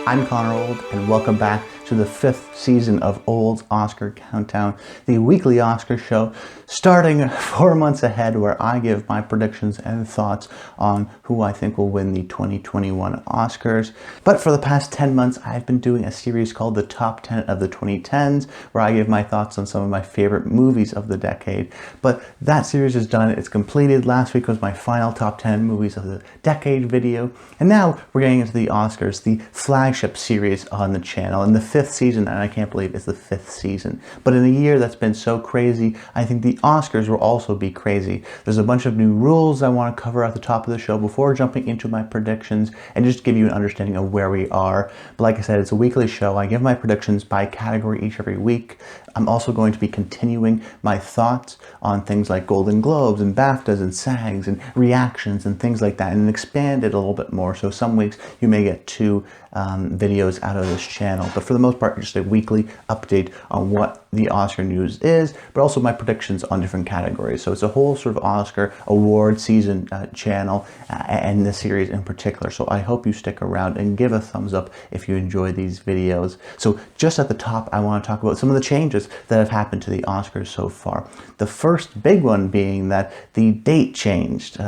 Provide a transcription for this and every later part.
I'm Connor Old, and welcome back to the 5th season of Old's Oscar Countdown, the weekly Oscar show, starting 4 months ahead, where I give my predictions and thoughts on who I think will win the 2021 Oscars. But for the past 10 months, I've been doing a series called The Top 10 of the 2010s, where I give my thoughts on some of my favorite movies of the decade. But that series is done, it's completed. Last week was my final Top 10 movies of the decade video, and now we're getting into the Oscars, the flagship series on the channel, and the 5th season, and I can't believe it's the 5th season. But in a year that's been so crazy, I think the Oscars will also be crazy. There's a bunch of new rules I want to cover at the top of the show before jumping into my predictions and just give you an understanding of where we are. But like I said, it's a weekly show. I give my predictions by category every week. I'm also going to be continuing my thoughts on things like Golden Globes and BAFTAs and SAGs and reactions and things like that, and expand it a little bit more. So some weeks you may get 2 videos out of this channel, but for the most part, just a weekly update on what the Oscar news is, but also my predictions on different categories. So it's a whole sort of Oscar award season channel, and this series in particular. So I hope you stick around and give a thumbs up if you enjoy these videos. So just at the top, I want to talk about some of the changes that have happened to the Oscars so far. The first big one being that the date changed.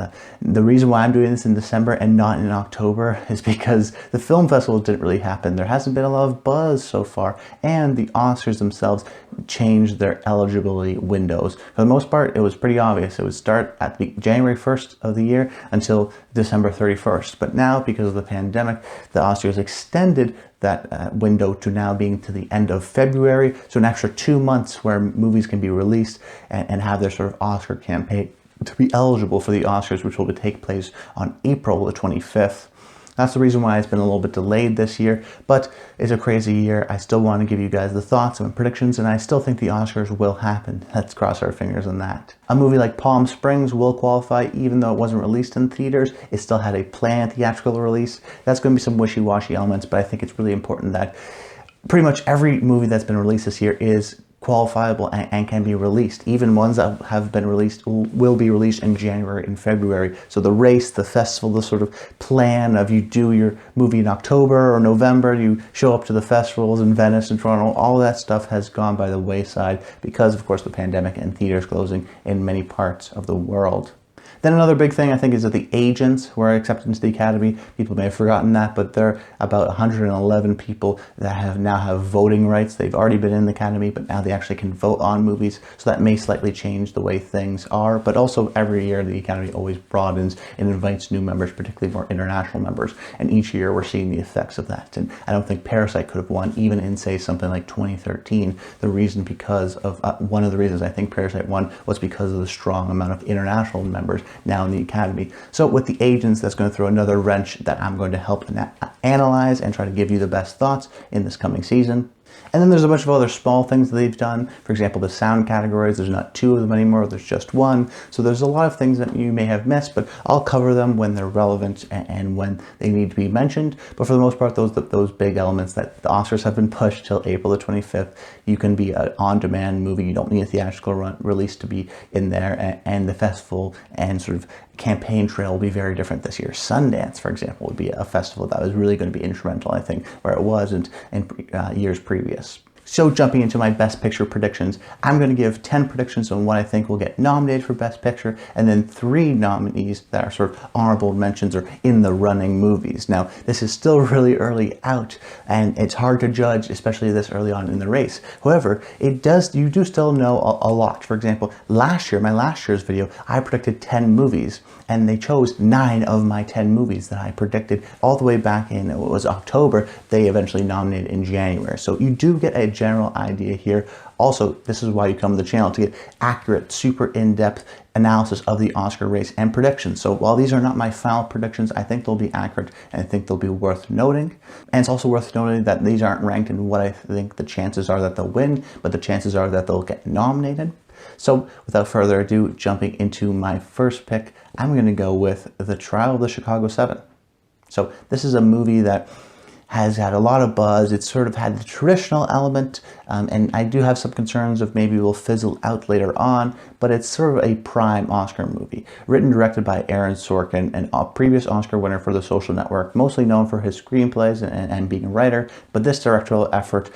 The reason why I'm doing this in December and not in October is because the film festival didn't really happen. There hasn't been a lot of buzz so far, and the Oscars themselves changed their eligibility windows. For the most part, it was pretty obvious. It would start at the January 1st of the year until December 31st. But now, because of the pandemic, the Oscars extended that window to now being to the end of February. So an extra 2 months where movies can be released and have their sort of Oscar campaign to be eligible for the Oscars, which will take place on April the 25th. That's the reason why it's been a little bit delayed this year, but it's a crazy year. I still want to give you guys the thoughts and predictions, and I still think the Oscars will happen. Let's cross our fingers on that. A movie like Palm Springs will qualify, even though it wasn't released in theaters. It still had a planned theatrical release. That's going to be some wishy-washy elements, but I think it's really important that pretty much every movie that's been released this year is qualifiable and can be released. Even ones that have been released will be released in January and February. So the race, the festival, the sort of plan of you do your movie in October or November, you show up to the festivals in Venice and Toronto, all that stuff has gone by the wayside because, of course, the pandemic and theaters closing in many parts of the world. Then another big thing, I think, is that the agents were accepted into the Academy. People may have forgotten that, but there are about 111 people that now have voting rights. They've already been in the Academy, but now they actually can vote on movies. So that may slightly change the way things are. But also every year the Academy always broadens and invites new members, particularly more international members. And each year we're seeing the effects of that. And I don't think Parasite could have won, even in, say, something like 2013. The reason because of, one of the reasons I think Parasite won was because of the strong amount of international members now in the Academy. So with the agents, that's going to throw another wrench that I'm going to help analyze and try to give you the best thoughts in this coming season. And then there's a bunch of other small things that they've done. For example, the sound categories, there's not 2 of them anymore, there's just 1. So there's a lot of things that you may have missed, but I'll cover them when they're relevant and when they need to be mentioned. But for the most part, those big elements that the Oscars have been pushed till April the 25th. You can be an on-demand movie. You don't need a theatrical release to be in there, and the festival and sort of campaign trail will be very different this year. Sundance, for example, would be a festival that was really going to be instrumental, I think, where it wasn't in years previous. So jumping into my Best Picture predictions, I'm going to give 10 predictions on what I think will get nominated for Best Picture, and then 3 nominees that are sort of honorable mentions or in the running movies. Now, this is still really early out, and it's hard to judge, especially this early on in the race. However, you do still know a lot. For example, my last year's video, I predicted 10 movies, and they chose 9 of my 10 movies that I predicted all the way back in, it was October. They eventually nominated in January. So you do get a general idea here. Also, this is why you come to the channel, to get accurate, super in-depth analysis of the Oscar race and predictions. So while these are not my final predictions, I think they'll be accurate and I think they'll be worth noting. And it's also worth noting that these aren't ranked in what I think the chances are that they'll win, but the chances are that they'll get nominated. So without further ado, jumping into my first pick, I'm going to go with The Trial of the Chicago 7. So this is a movie that has had a lot of buzz. It's sort of had the traditional element, and I do have some concerns of maybe it will fizzle out later on, but it's sort of a prime Oscar movie. Written and directed by Aaron Sorkin, a previous Oscar winner for The Social Network, mostly known for his screenplays and being a writer, but this directorial effort,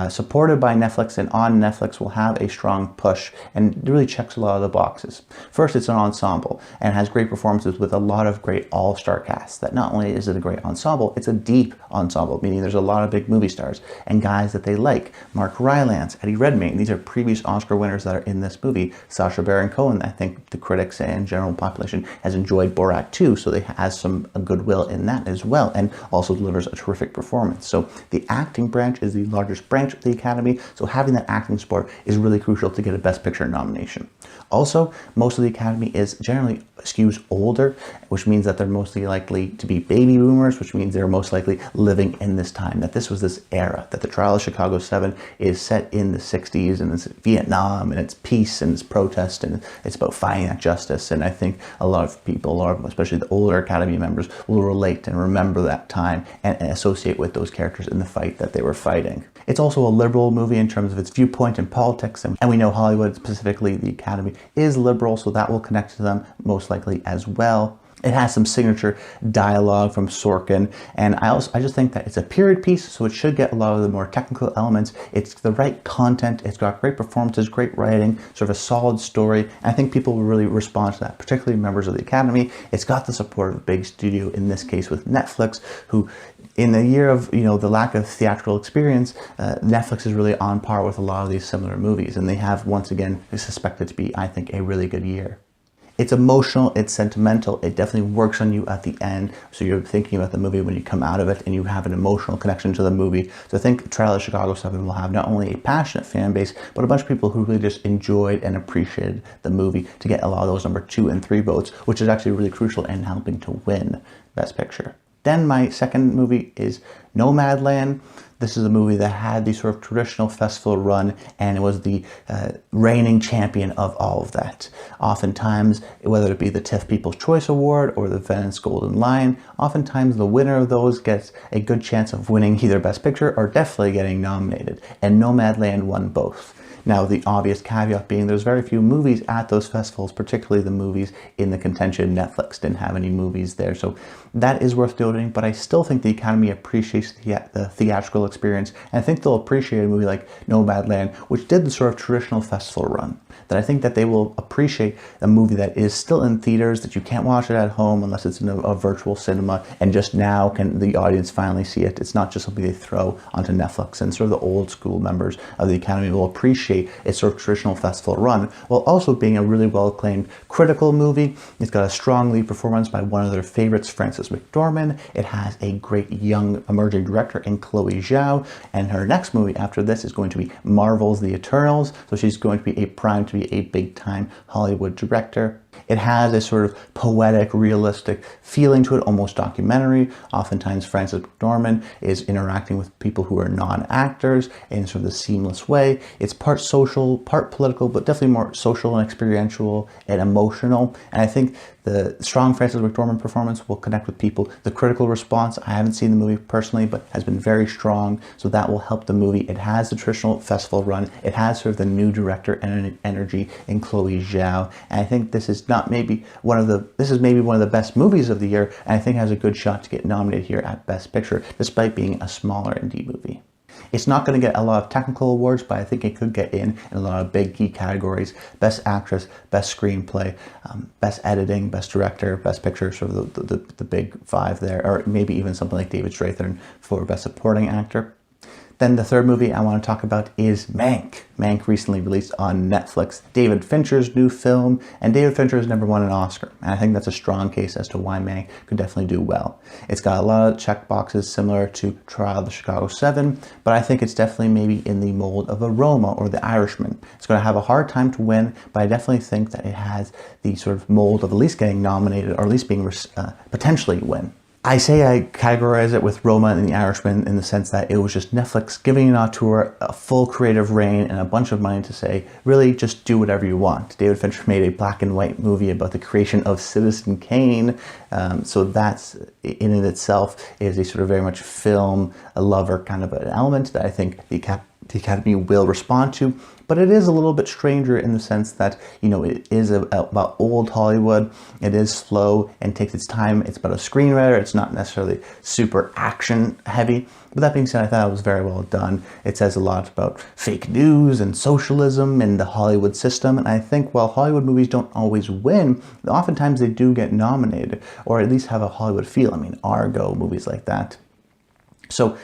supported by Netflix and on Netflix, will have a strong push and really checks a lot of the boxes. First, it's an ensemble and has great performances with a lot of great all-star casts. That not only is it a great ensemble, it's a deep ensemble, meaning there's a lot of big movie stars and guys that they like. Mark Rylance, Eddie Redmayne, these are previous Oscar winners that are in this movie. Sacha Baron Cohen, I think the critics and general population has enjoyed Borat 2, so they has some goodwill in that as well, and also delivers a terrific performance. So the acting branch is the largest branch of the Academy, so having that acting support is really crucial to get a Best Picture nomination. Also, most of the Academy is generally skews older, which means that they're mostly likely to be baby boomers, which means they're most likely living in this time, that this was this era, that the trial of Chicago 7 is set in the 60s, and it's Vietnam, and it's peace, and it's protest, and it's about fighting that justice. And I think a lot of people, especially the older Academy members, will relate and remember that time and associate with those characters in the fight that they were fighting. It's also a liberal movie in terms of its viewpoint in politics, and we know Hollywood, specifically the Academy, is liberal, so that will connect to them most likely as well. It has some signature dialogue from Sorkin, and I just think that it's a period piece, so it should get a lot of the more technical elements. It's the right content, it's got great performances, great writing, sort of a solid story, and I think people will really respond to that, particularly members of the Academy. It's got the support of a big studio, in this case with Netflix, who in the year of the lack of theatrical experience, Netflix is really on par with a lot of these similar movies, and they have once again suspected to be, I think, a really good year. It's emotional, it's sentimental, it definitely works on you at the end, so you're thinking about the movie when you come out of it and you have an emotional connection to the movie. So I think Trial of Chicago 7 will have not only a passionate fan base, but a bunch of people who really just enjoyed and appreciated the movie to get a lot of those number 2 and 3 votes, which is actually really crucial in helping to win Best Picture. Then my second movie is Nomadland. This is a movie that had the sort of traditional festival run, and it was the reigning champion of all of that. Oftentimes, whether it be the TIFF People's Choice Award or the Venice Golden Lion, oftentimes the winner of those gets a good chance of winning either Best Picture or definitely getting nominated, and Nomadland won both. Now, the obvious caveat being there's very few movies at those festivals, particularly the movies in the contention. Netflix didn't have any movies there, so that is worth noting, but I still think the Academy appreciates the theatrical experience, and I think they'll appreciate a movie like Nomadland, which did the sort of traditional festival run. That I think that they will appreciate a movie that is still in theaters, that you can't watch it at home unless it's in a virtual cinema, and just now can the audience finally see it. It's not just something they throw onto Netflix, and sort of the old school members of the Academy will appreciate its sort of traditional festival run, while also being a really well-acclaimed critical movie. It's got a strong lead performance by one of their favorites, Frances McDormand. It has a great young emerging director in Chloe Zhao, and her next movie after this is going to be Marvel's The Eternals, so she's going to be primed to be a big-time Hollywood director. It has a sort of poetic, realistic feeling to it, almost documentary. Oftentimes, Frances McDormand is interacting with people who are non-actors in sort of the seamless way. It's part social, part political, but definitely more social and experiential and emotional. And I think the strong Frances McDormand performance will connect with people. The critical response, I haven't seen the movie personally, but has been very strong, so that will help the movie. It has the traditional festival run. It has sort of the new director and energy in Chloe Zhao, and I think this is maybe one of the best movies of the year, and I think has a good shot to get nominated here at Best Picture, despite being a smaller indie movie. It's not going to get a lot of technical awards, but I think it could get in a lot of big key categories: Best Actress, Best Screenplay, Best Editing, Best Director, Best Picture, sort of the big 5 there, or maybe even something like David Strathairn for Best Supporting Actor. Then the third movie I want to talk about is Mank. Mank recently released on Netflix, David Fincher's new film, and David Fincher has never won an Oscar, and I think that's a strong case as to why Mank could definitely do well. It's got a lot of check boxes similar to Trial of the Chicago 7, but I think it's definitely maybe in the mold of a Roma or The Irishman. It's going to have a hard time to win, but I definitely think that it has the sort of mold of at least getting nominated, or at least being potentially win. I say I categorize it with Roma and The Irishman in the sense that it was just Netflix giving an auteur a full creative reign and a bunch of money to say, really just do whatever you want. David Fincher made a black and white movie about the creation of Citizen Kane, so that's in and itself is a sort of very much film, a lover kind of an element that I think the the Academy will respond to, but it is a little bit stranger in the sense that, you know, it is about old Hollywood. It is slow and takes its time. It's about a screenwriter. It's not necessarily super action heavy. But that being said, I thought it was very well done. It says a lot about fake news and socialism and the Hollywood system. And I think while Hollywood movies don't always win, oftentimes they do get nominated, or at least have a Hollywood feel. I mean, Argo, movies like that. So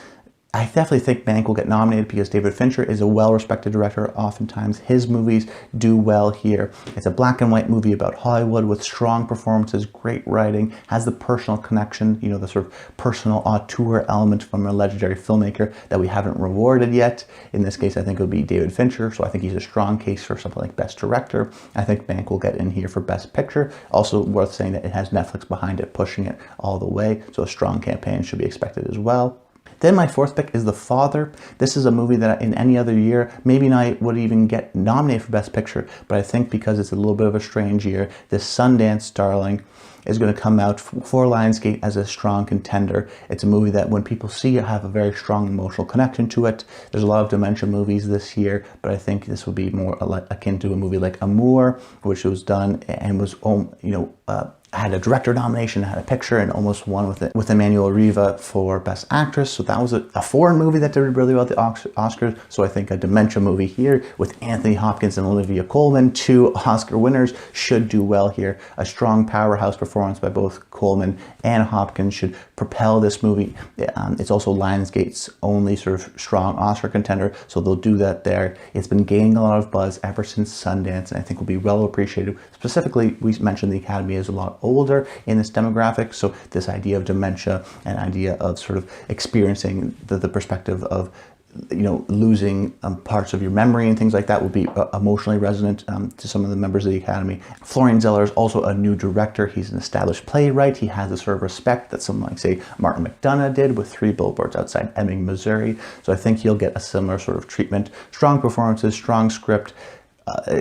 I definitely think Mank will get nominated because David Fincher is a well-respected director. Oftentimes his movies do well here. It's a black and white movie about Hollywood with strong performances, great writing, has the personal connection, you know, the sort of personal auteur element from a legendary filmmaker that we haven't rewarded yet. In this case, I think it would be David Fincher, so I think he's a strong case for something like Best Director. I think Mank will get in here for Best Picture. Also worth saying that it has Netflix behind it, pushing it all the way, so a strong campaign should be expected as well. Then my fourth pick is The Father. This is a movie that in any other year, maybe not would even get nominated for Best Picture, but I think because it's a little bit of a strange year, this Sundance darling is going to come out for Lionsgate as a strong contender. It's a movie that when people see it, have a very strong emotional connection to it. There's a lot of dementia movies this year, but I think this will be more akin to a movie like Amour, which was done and was, had a director nomination, had a picture, and almost won with Emmanuel Riva for Best Actress. So that was a foreign movie that did really well at the Oscars. So I think a dementia movie here with Anthony Hopkins and Olivia Colman, two Oscar winners, should do well here. A strong powerhouse performance by both Colman and Hopkins should propel this movie. It's also Lionsgate's only sort of strong Oscar contender, so they'll do that there. It's been gaining a lot of buzz ever since Sundance, and I think will be well appreciated. Specifically, we mentioned the Academy is a lot older in this demographic, so this idea of dementia and idea of sort of experiencing the perspective of, you know, losing parts of your memory and things like that will be emotionally resonant to some of the members of the Academy. Florian Zeller is also a new director. He's an established playwright. He has the sort of respect that someone like, say, Martin McDonagh did with 3 Billboards Outside Ebbing, Missouri. So I think he'll get a similar sort of treatment. Strong performances, strong script,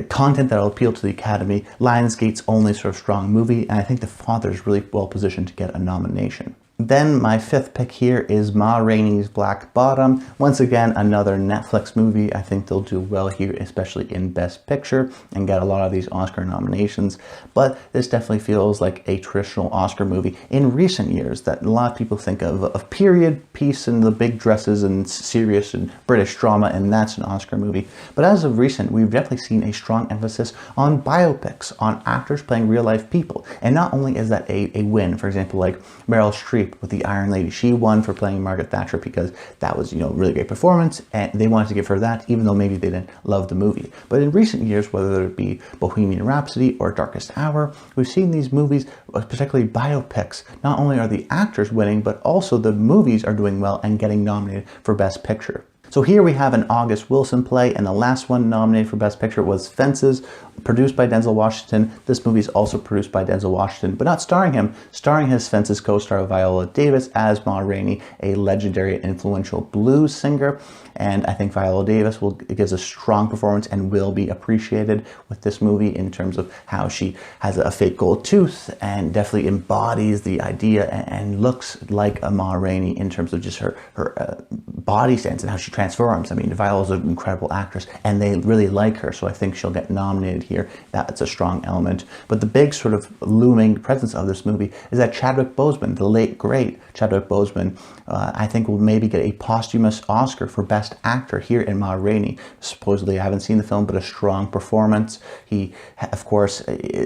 content that will appeal to the Academy. Lionsgate's only sort of strong movie, and I think The Father is really well positioned to get a nomination. Then my fifth pick here is Ma Rainey's Black Bottom. Once again, another Netflix movie. I think they'll do well here, especially in Best Picture, and get a lot of these Oscar nominations. But this definitely feels like a traditional Oscar movie in recent years that a lot of people think of period piece and the big dresses and serious and British drama, and that's an Oscar movie. But as of recent, we've definitely seen a strong emphasis on biopics, on actors playing real life people. And not only is that a win, for example, like Meryl Streep with The Iron Lady. She won for playing Margaret Thatcher because that was, you know, really great performance, and they wanted to give her that even though maybe they didn't love the movie. But in recent years, whether it be Bohemian Rhapsody or Darkest Hour, we've seen these movies, particularly biopics, not only are the actors winning, but also the movies are doing well and getting nominated for Best Picture. So here we have an August Wilson play, and the last one nominated for Best Picture was Fences, produced by Denzel Washington. This movie is also produced by Denzel Washington, but not starring him, starring his Fences co-star Viola Davis as Ma Rainey, a legendary and influential blues singer. And I think Viola Davis gives a strong performance and will be appreciated with this movie in terms of how she has a fake gold tooth and definitely embodies the idea and looks like a Ma Rainey in terms of just her body stance and how she transforms. I mean, Viola's an incredible actress and they really like her, so I think she'll get nominated here. That's a strong element. But the big sort of looming presence of this movie is that Chadwick Boseman, the late great Chadwick Boseman, I think will maybe get a posthumous Oscar for Best Actor here in Ma Rainey. Supposedly, I haven't seen the film, but a strong performance. He, of course,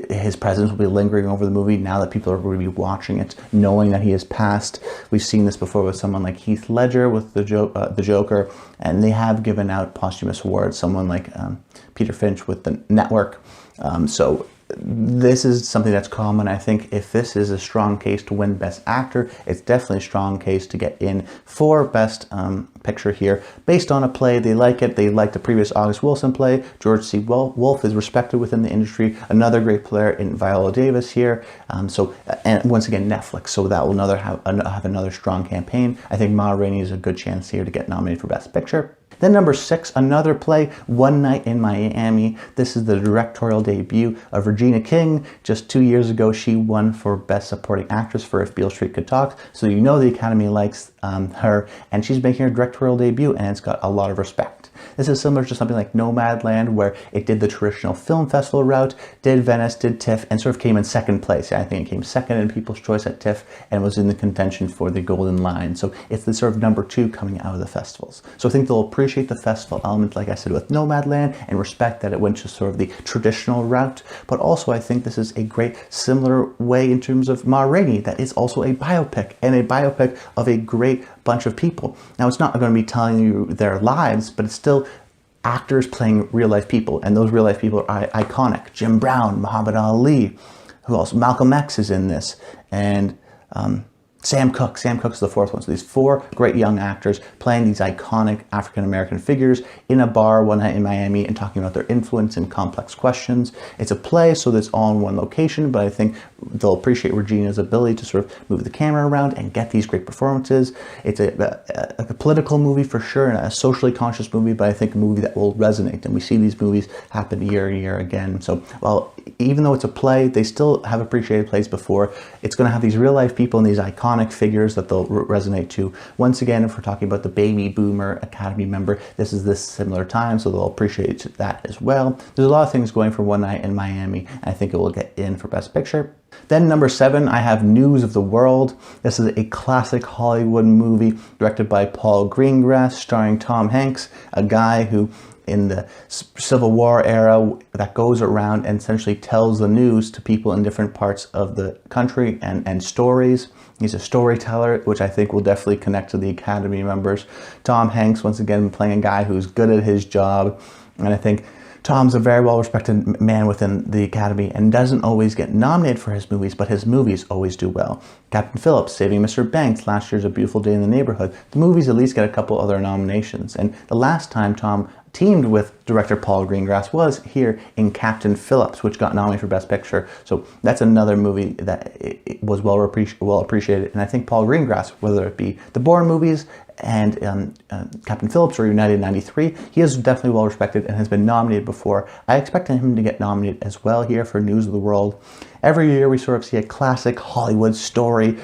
his presence will be lingering over the movie now that people are going to be watching it, knowing that he has passed. We've seen this before with someone like Heath Ledger with the Joker, and they have given out posthumous awards. Someone like Peter Finch with The Network. So this is something that's common. I think if this is a strong case to win Best Actor, it's definitely a strong case to get in for Best Picture here. Based on a play, they like it. They like the previous August Wilson play. George C. Wolfe is respected within the industry. Another great player in Viola Davis here. And once again, Netflix. So that will have another strong campaign. I think Ma Rainey is a good chance here to get nominated for Best Picture. Then number 6, another play, One Night in Miami. This is the directorial debut of Regina King. Just 2 years ago, she won for Best Supporting Actress for If Beale Street Could Talk. So you know the Academy likes her, and she's making her directorial debut, and it's got a lot of respect. This is similar to something like Nomadland, where it did the traditional film festival route, did Venice, did TIFF, and sort of came in second place. I think it came second in People's Choice at TIFF and was in the contention for the Golden Lion. So it's the sort of number 2 coming out of the festivals. So I think they'll appreciate the festival element, like I said, with Nomadland, and respect that it went to sort of the traditional route. But also I think this is a great similar way in terms of Ma Rainey, that is also a biopic, and a biopic of a great bunch of people. Now, it's not going to be telling you their lives, but it's still actors playing real life people, and those real life people are iconic. Jim Brown, Muhammad Ali, who else? Malcolm X is in this, and Sam Cooke. Sam Cooke's the 4th one. So these 4 great young actors playing these iconic African-American figures in a bar one night in Miami and talking about their influence and complex questions. It's a play, so that's all in one location, but I think they'll appreciate Regina's ability to sort of move the camera around and get these great performances. It's a political movie for sure, and a socially conscious movie, but I think a movie that will resonate. And we see these movies happen year and year again. So, well, even though it's a play, they still have appreciated plays before. It's going to have these real life people and these iconic figures that they'll resonate to. Once again, if we're talking about the baby boomer Academy member, this is this similar time, so they'll appreciate that as well. There's a lot of things going for One Night in Miami, and I think it will get in for Best Picture. Then number 7, I have News of the World. This is a classic Hollywood movie directed by Paul Greengrass, starring Tom Hanks, a guy who in the Civil War era that goes around and essentially tells the news to people in different parts of the country and stories. He's a storyteller, which I think will definitely connect to the Academy members. Tom Hanks, once again, playing a guy who's good at his job, and I think Tom's a very well-respected man within the Academy and doesn't always get nominated for his movies, but his movies always do well. Captain Phillips, Saving Mr. Banks, last year's A Beautiful Day in the Neighborhood. The movies at least get a couple other nominations, and the last time Tom teamed with director Paul Greengrass was here in Captain Phillips, which got nominated for Best Picture. So that's another movie that it was well appreciated. And I think Paul Greengrass, whether it be the Bourne movies and Captain Phillips or United 93, he is definitely well respected and has been nominated before. I expect him to get nominated as well here for News of the World. Every year we sort of see a classic Hollywood story,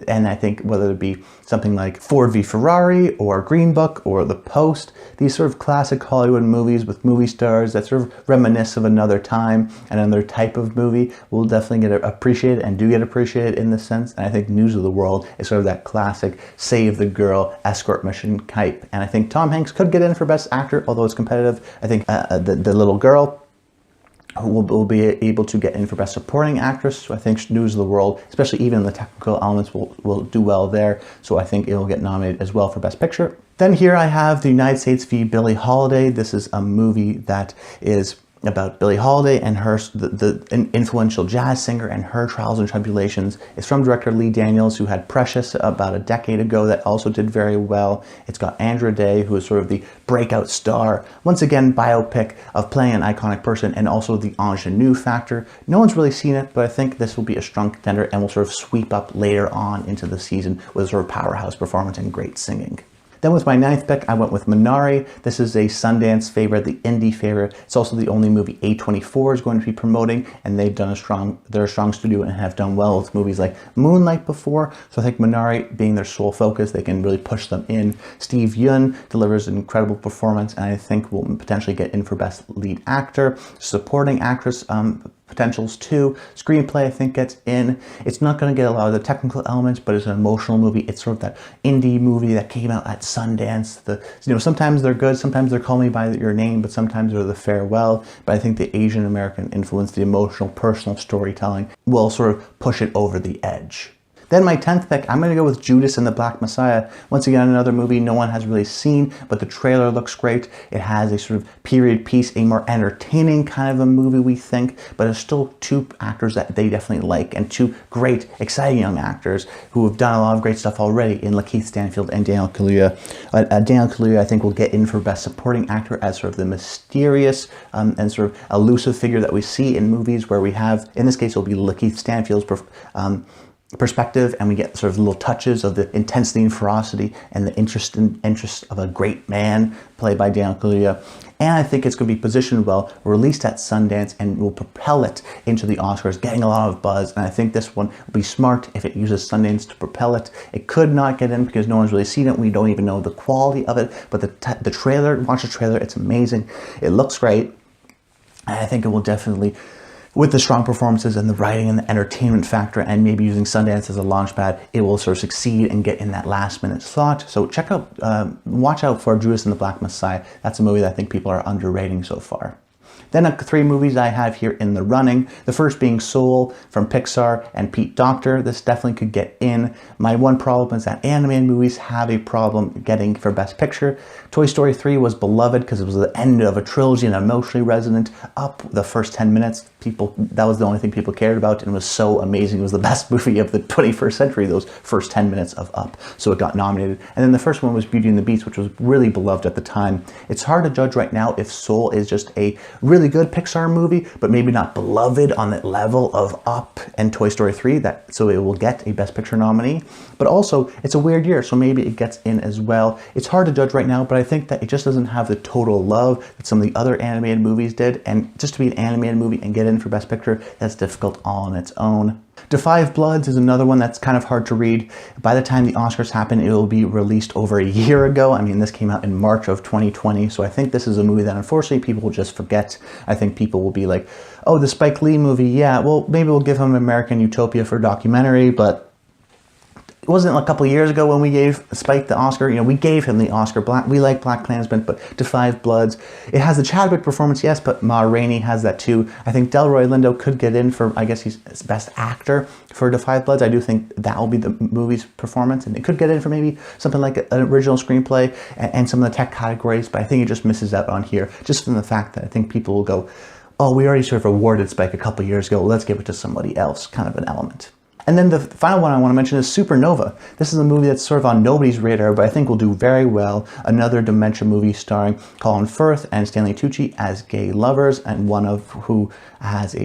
and I think whether it be something like Ford v Ferrari or Green Book or The Post, these sort of classic Hollywood movies with movie stars that sort of reminisce of another time and another type of movie will definitely get appreciated and do get appreciated in this sense. And I think News of the World is sort of that classic save the girl escort mission type. And I think Tom Hanks could get in for Best Actor, although it's competitive. I think the little girl who will be able to get in for Best Supporting Actress. So I think News of the World, especially even the technical elements, will do well there. So I think it will get nominated as well for Best Picture. Then here I have The United States v. Billie Holiday. This is a movie that is about Billie Holiday and her, the influential jazz singer, and her trials and tribulations. It's from director Lee Daniels, who had Precious about a decade ago that also did very well. It's got Andra Day, who is sort of the breakout star. Once again, biopic of playing an iconic person and also the ingenue factor. No one's really seen it, but I think this will be a strong contender and will sort of sweep up later on into the season with a sort of powerhouse performance and great singing. Then with my 9th pick, I went with Minari. This is a Sundance favorite, the indie favorite. It's also the only movie A24 is going to be promoting, and they've done they're a strong studio and have done well with movies like Moonlight before. So I think Minari, being their sole focus, they can really push them in. Steve Yeun delivers an incredible performance, and I think will potentially get in for Best Lead Actor. Supporting Actress potentials too. Screenplay, I think, gets in. It's not going to get a lot of the technical elements, but it's an emotional movie. It's sort of that indie movie that came out at Sundance. Sometimes they're good, sometimes they're Call Me by Your Name, but sometimes they're the farewell. But I think the Asian American influence, the emotional, personal storytelling will sort of push it over the edge. Then my 10th pick, I'm going to go with Judas and the Black Messiah. Once again, another movie no one has really seen, but the trailer looks great. It has a sort of period piece, a more entertaining kind of a movie, we think, but it's still 2 actors that they definitely like, and 2 great, exciting young actors who have done a lot of great stuff already in Lakeith Stanfield and Daniel Kaluuya. Daniel Kaluuya, I think, will get in for Best Supporting Actor as sort of the mysterious and sort of elusive figure that we see in movies where we have, in this case, it'll be Lakeith Stanfield's perspective, and we get sort of little touches of the intensity and ferocity and the interest of a great man played by Daniel Kaluuya. And I think it's going to be positioned well, released at Sundance, and will propel it into the Oscars, getting a lot of buzz. And I think this one will be smart if it uses Sundance to propel it. It could not get in because no one's really seen it. We don't even know the quality of it. But the trailer, watch the trailer, it's amazing. It looks great. And I think it will definitely, with the strong performances and the writing and the entertainment factor, and maybe using Sundance as a launch pad, it will sort of succeed and get in that last minute slot. So watch out for Judas and the Black Messiah. That's a movie that I think people are underrating so far. Then 3 movies I have here in the running. The first being Soul from Pixar and Pete Docter. This definitely could get in. My one problem is that animated movies have a problem getting for Best Picture. Toy Story 3 was beloved because it was the end of a trilogy and emotionally resonant. Up the first 10 minutes, that was the only thing people cared about, and it was so amazing. It was the best movie of the 21st century, those first 10 minutes of Up. So it got nominated. And then the first one was Beauty and the Beast, which was really beloved at the time. It's hard to judge right now if Soul is just a really good Pixar movie, but maybe not beloved on the level of Up and Toy Story 3, so it will get a Best Picture nominee. But also, it's a weird year, so maybe it gets in as well. It's hard to judge right now, but I think that it just doesn't have the total love that some of the other animated movies did, and just to be an animated movie and get in for Best Picture, that's difficult all on its own. Da 5 Bloods is another one that's kind of hard to read. By the time the Oscars happen, it will be released over a year ago. I mean, this came out in March of 2020, so I think this is a movie that unfortunately people will just forget. I think people will be like, oh, the Spike Lee movie, yeah, well, maybe we'll give him American Utopia for documentary, but it wasn't a couple of years ago when we gave Spike the Oscar. You know, we gave him the Oscar. We like BlacKkKlansman, but Da 5 Bloods, it has the Chadwick performance, yes, but Rainey has that too. I think Delroy Lindo could get in for, I guess he's Best Actor for Da 5 Bloods. I do think that will be the movie's performance, and it could get in for maybe something like an original screenplay and some of the tech categories, but I think it just misses out on here, just from the fact that I think people will go, oh, we already sort of awarded Spike a couple of years ago, let's give it to somebody else, kind of an element. And then the final one I want to mention is Supernova. This is a movie that's sort of on nobody's radar, but I think will do very well. Another dementia movie starring Colin Firth and Stanley Tucci as gay lovers, and one of who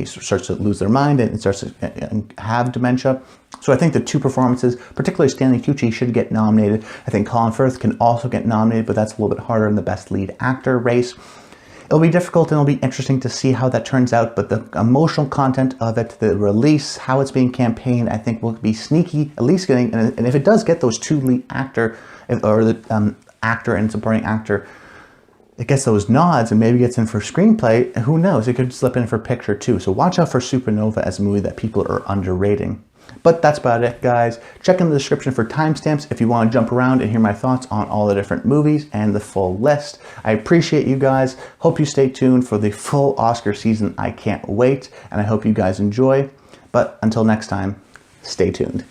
starts to lose their mind and starts to have dementia. So I think the 2 performances, particularly Stanley Tucci, should get nominated. I think Colin Firth can also get nominated, but that's a little bit harder in the Best Lead Actor race. It'll be difficult and it'll be interesting to see how that turns out, but the emotional content of it, the release, how it's being campaigned, I think will be sneaky, at least getting, and if it does get those 2 lead actor, or the actor and supporting actor, it gets those nods and maybe gets in for screenplay, who knows, it could slip in for picture too. So watch out for Supernova as a movie that people are underrating. But that's about it, guys. Check in the description for timestamps if you want to jump around and hear my thoughts on all the different movies and the full list. I appreciate you guys. Hope you stay tuned for the full Oscar season. I can't wait, and I hope you guys enjoy. But until next time, stay tuned.